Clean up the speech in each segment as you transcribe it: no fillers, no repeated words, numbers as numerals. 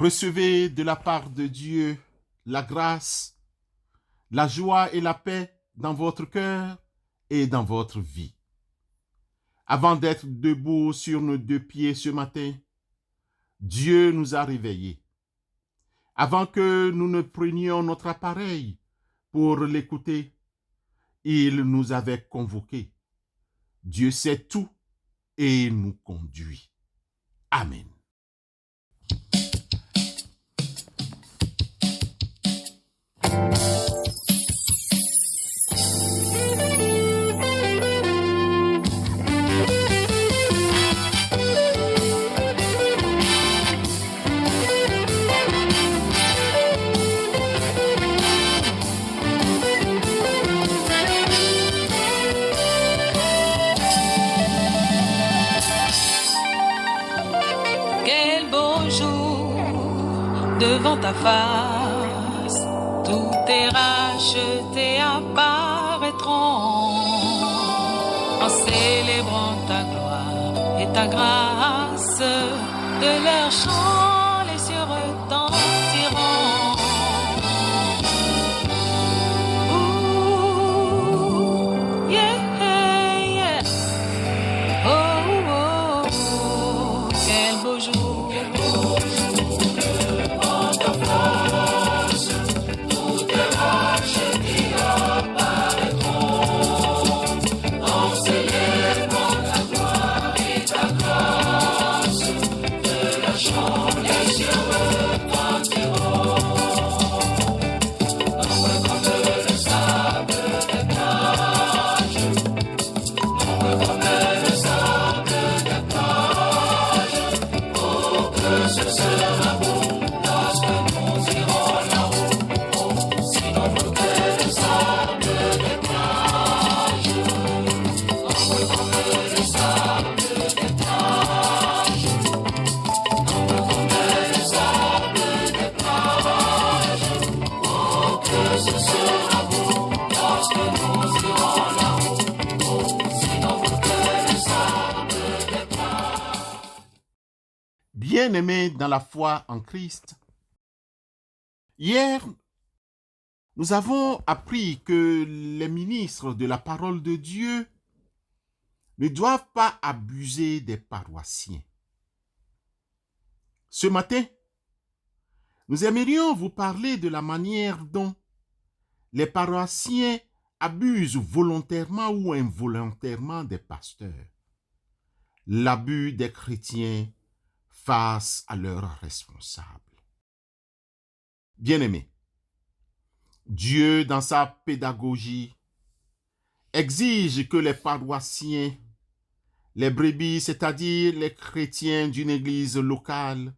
Recevez de la part de Dieu la grâce, la joie et la paix dans votre cœur et dans votre vie. Avant d'être debout sur nos deux pieds ce matin, Dieu nous a réveillés. Avant que nous ne prenions notre appareil pour l'écouter, il nous avait convoqués. Dieu sait tout et il nous conduit. Amen. Devant ta face, tous tes rachetés apparaîtront en célébrant ta gloire et ta grâce. De leur chant, les cieux retentiront. Ooh, yeah, yeah. Oh, oh, oh, quel beau jour. Bien-aimés dans la foi en Christ, hier, nous avons appris que les ministres de la parole de Dieu ne doivent pas abuser des paroissiens. Ce matin, nous aimerions vous parler de la manière dont les paroissiens abusent volontairement ou involontairement des pasteurs. L'abus des chrétiens face à leurs responsables. Bien-aimés, Dieu, dans sa pédagogie, exige que les paroissiens, les brebis, c'est-à-dire les chrétiens d'une église locale,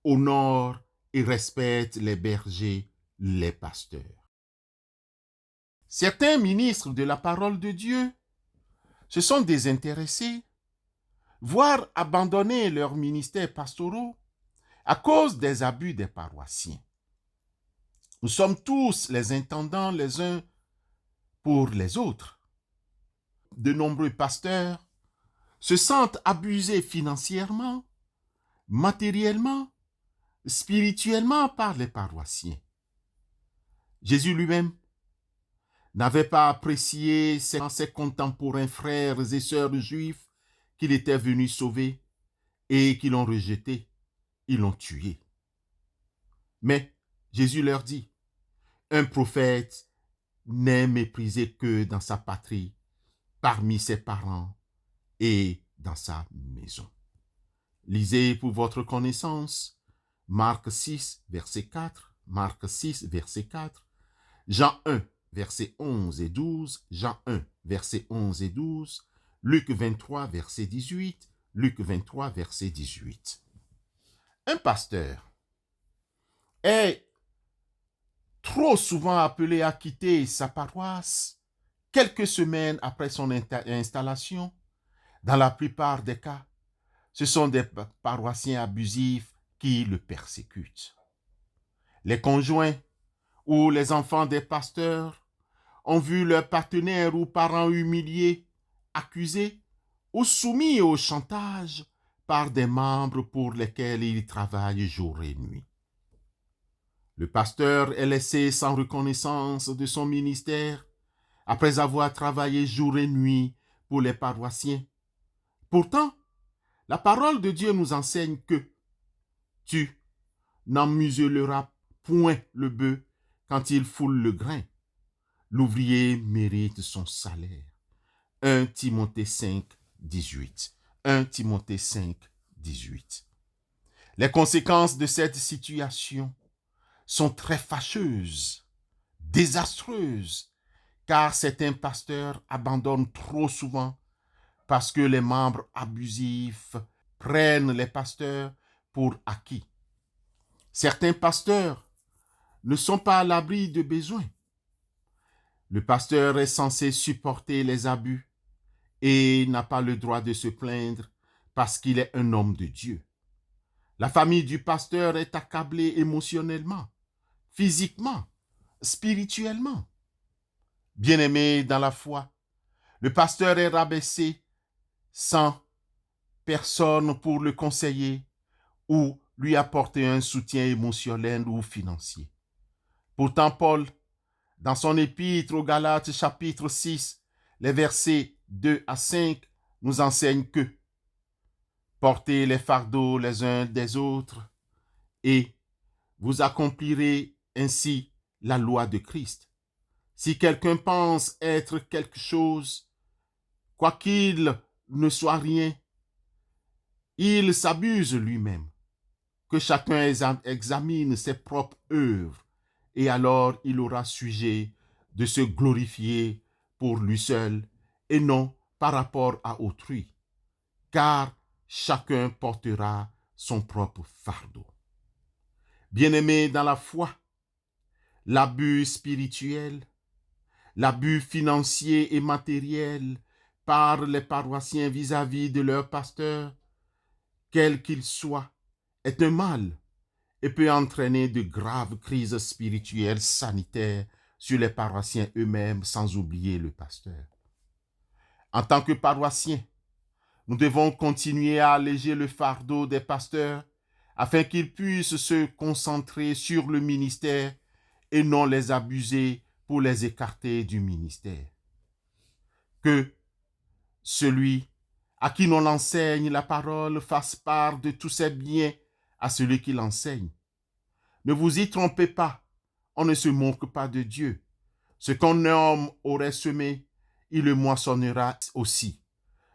honorent et respectent les bergers, les pasteurs. Certains ministres de la parole de Dieu se sont désintéressés, voire abandonné leurs ministères pastoraux à cause des abus des paroissiens. Nous sommes tous les intendants les uns pour les autres. De nombreux pasteurs se sentent abusés financièrement, matériellement, spirituellement par les paroissiens. Jésus lui-même n'avait pas apprécié ses contemporains frères et sœurs juifs qu'il était venu sauver et qui l'ont rejeté, ils l'ont tué. Mais Jésus leur dit, un prophète n'est méprisé que dans sa patrie, parmi ses parents et dans sa maison. Lisez pour votre connaissance Marc 6, verset 4, Marc 6, verset 4, Jean 1, verset 11 et 12, Jean 1, verset 11 et 12, Luc 23, verset 18, Luc 23, verset 18. Un pasteur est trop souvent appelé à quitter sa paroisse quelques semaines après son installation. Dans la plupart des cas, ce sont des paroissiens abusifs qui le persécutent. Les conjoints ou les enfants des pasteurs ont vu leurs partenaires ou parents humiliés, accusés ou soumis au chantage par des membres pour lesquels ils travaillent jour et nuit. Le pasteur est laissé sans reconnaissance de son ministère après avoir travaillé jour et nuit pour les paroissiens. Pourtant, la parole de Dieu nous enseigne que tu n'en museleras point le bœuf quand il foule le grain. L'ouvrier mérite son salaire. 1 Timothée 5, 18. 1 Timothée 5, 18. Les conséquences de cette situation sont très fâcheuses, désastreuses, car certains pasteurs abandonnent trop souvent parce que les membres abusifs prennent les pasteurs pour acquis. Certains pasteurs ne sont pas à l'abri de besoins. Le pasteur est censé supporter les abus et n'a pas le droit de se plaindre parce qu'il est un homme de Dieu. La famille du pasteur est accablée émotionnellement, physiquement, spirituellement. Bien-aimé dans la foi, le pasteur est rabaissé sans personne pour le conseiller ou lui apporter un soutien émotionnel ou financier. Pourtant, Paul, dans son épître aux Galates chapitre 6, les versets 2 à 5, nous enseigne que portez les fardeaux les uns des autres et vous accomplirez ainsi la loi de Christ. Si quelqu'un pense être quelque chose, quoiqu'il ne soit rien, il s'abuse lui-même. Que chacun examine ses propres œuvres, et alors il aura sujet de se glorifier pour lui seul et non par rapport à autrui, car chacun portera son propre fardeau. Bien-aimés dans la foi, l'abus spirituel, l'abus financier et matériel par les paroissiens vis-à-vis de leur pasteur, quel qu'il soit, est un mal et peut entraîner de graves crises spirituelles sanitaires sur les paroissiens eux-mêmes, sans oublier le pasteur. En tant que paroissiens, nous devons continuer à alléger le fardeau des pasteurs afin qu'ils puissent se concentrer sur le ministère et non les abuser pour les écarter du ministère. Que celui à qui l'on enseigne la parole fasse part de tous ses biens à celui qui l'enseigne. Ne vous y trompez pas, on ne se moque pas de Dieu. Ce qu'un homme aurait semé, il le moissonnera aussi.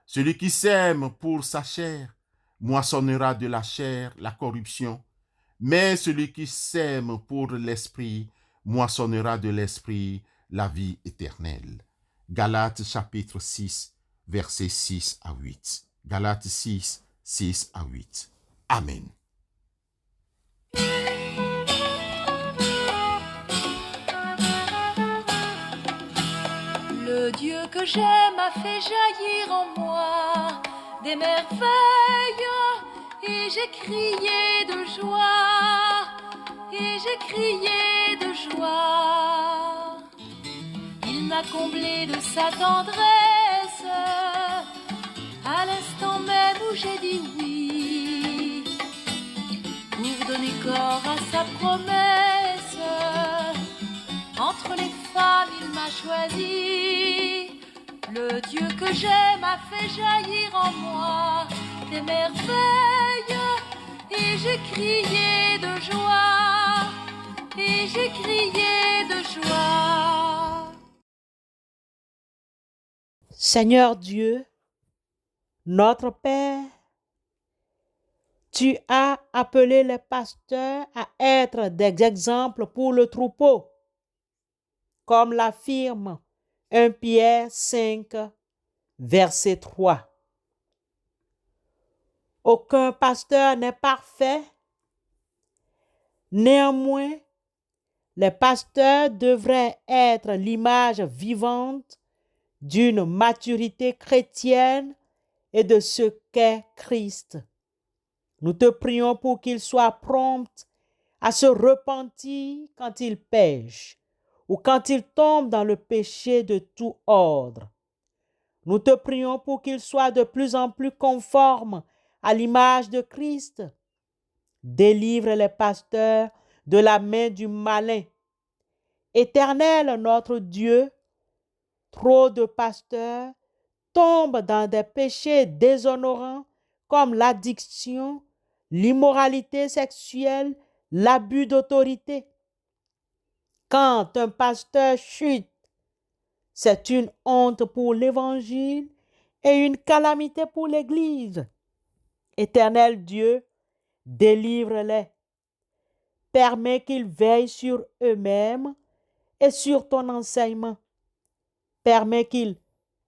Celui qui sème pour sa chair, moissonnera de la chair la corruption, mais celui qui sème pour l'esprit, moissonnera de l'esprit la vie éternelle. Galates chapitre 6, versets 6 à 8. Galates 6, 6 à 8. Amen. Le Dieu que j'aime a fait jaillir en moi des merveilles et j'ai crié de joie, et j'ai crié de joie. Il m'a comblé de sa tendresse à l'instant même où j'ai dit oui, pour donner corps à sa promesse. Entre les femmes, il m'a choisi. Le Dieu que j'aime a fait jaillir en moi des merveilles. Et j'ai crié de joie. Et j'ai crié de joie. Seigneur Dieu, notre Père, tu as appelé les pasteurs à être des exemples pour le troupeau, comme l'affirme 1 Pierre 5, verset 3. Aucun pasteur n'est parfait. Néanmoins, les pasteurs devraient être l'image vivante d'une maturité chrétienne et de ce qu'est Christ. Nous te prions pour qu'ils soient prompts à se repentir quand ils pêchent ou quand ils tombent dans le péché de tout ordre. Nous te prions pour qu'ils soient de plus en plus conformes à l'image de Christ. Délivre les pasteurs de la main du malin. Éternel notre Dieu, trop de pasteurs tombent dans des péchés déshonorants comme l'addiction, l'immoralité sexuelle, l'abus d'autorité. Quand un pasteur chute, c'est une honte pour l'Évangile et une calamité pour l'Église. Éternel Dieu, délivre-les. Permets qu'ils veillent sur eux-mêmes et sur ton enseignement. Permets qu'ils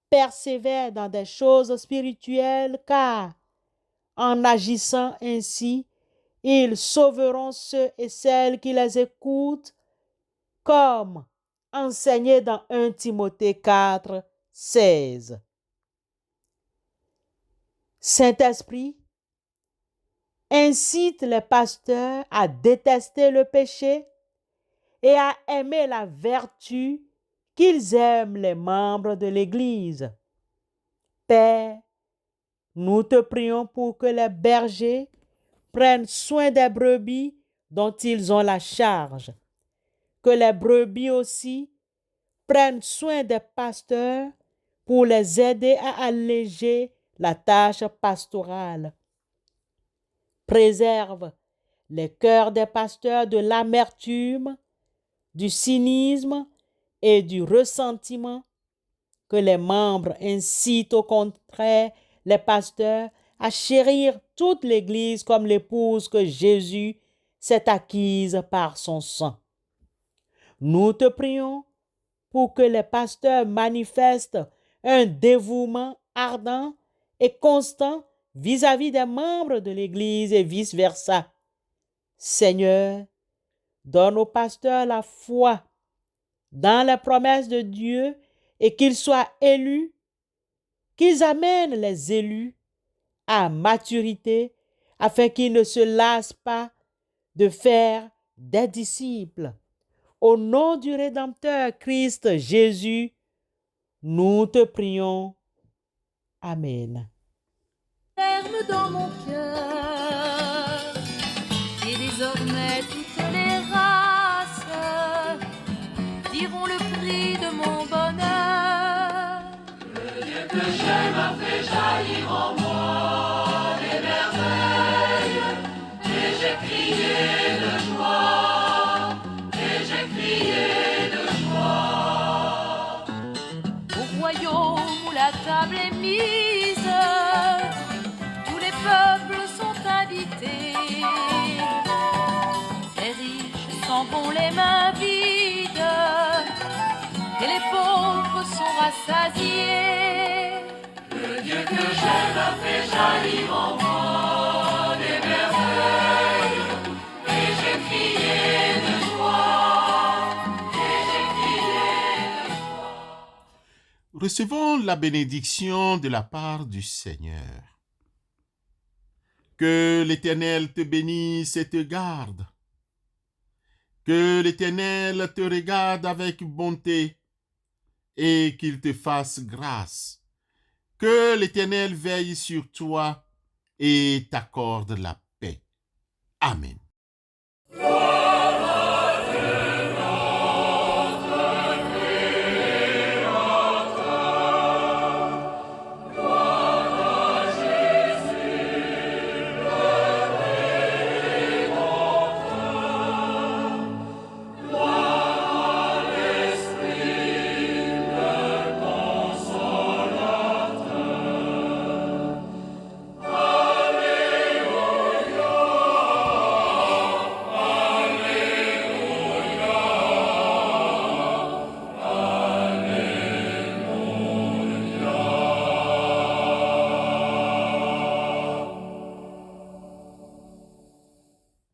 persévèrent dans des choses spirituelles, car en agissant ainsi, ils sauveront ceux et celles qui les écoutent, comme enseigné dans 1 Timothée 4, 16. Saint-Esprit, incite les pasteurs à détester le péché et à aimer la vertu, qu'ils aiment les membres de l'Église. Père, nous te prions pour que les bergers prennent soin des brebis dont ils ont la charge, que les brebis aussi prennent soin des pasteurs pour les aider à alléger la tâche pastorale. Préserve les cœurs des pasteurs de l'amertume, du cynisme et du ressentiment, que les membres incitent au contraire les pasteurs à chérir toute l'Église comme l'épouse que Jésus s'est acquise par son sang. Nous te prions pour que les pasteurs manifestent un dévouement ardent et constant vis-à-vis des membres de l'Église et vice-versa. Seigneur, donne aux pasteurs la foi dans les promesses de Dieu et qu'ils soient élus, qu'ils amènent les élus à maturité afin qu'ils ne se lassent pas de faire des disciples. Au nom du Rédempteur Christ Jésus, nous te prions. Amen. Ferme dans mon cœur, et désormais toutes les races diront le prix de mon bonheur. Le Dieu que j'aime a fait jaillir en moi des merveilles, et j'ai crié de joie, et j'ai crié de joie. Au royaume où la table est mise, tous les peuples sont invités. Les riches s'en vont les mains vides, et les pauvres sont rassasiés. Le Dieu que j'aime a fait jaillir en moi des merveilles, et j'ai crié de joie, et j'ai crié de joie. Recevons la bénédiction de la part du Seigneur. Que l'Éternel te bénisse et te garde. Que l'Éternel te regarde avec bonté et qu'il te fasse grâce. Que l'Éternel veille sur toi et t'accorde la paix. Amen.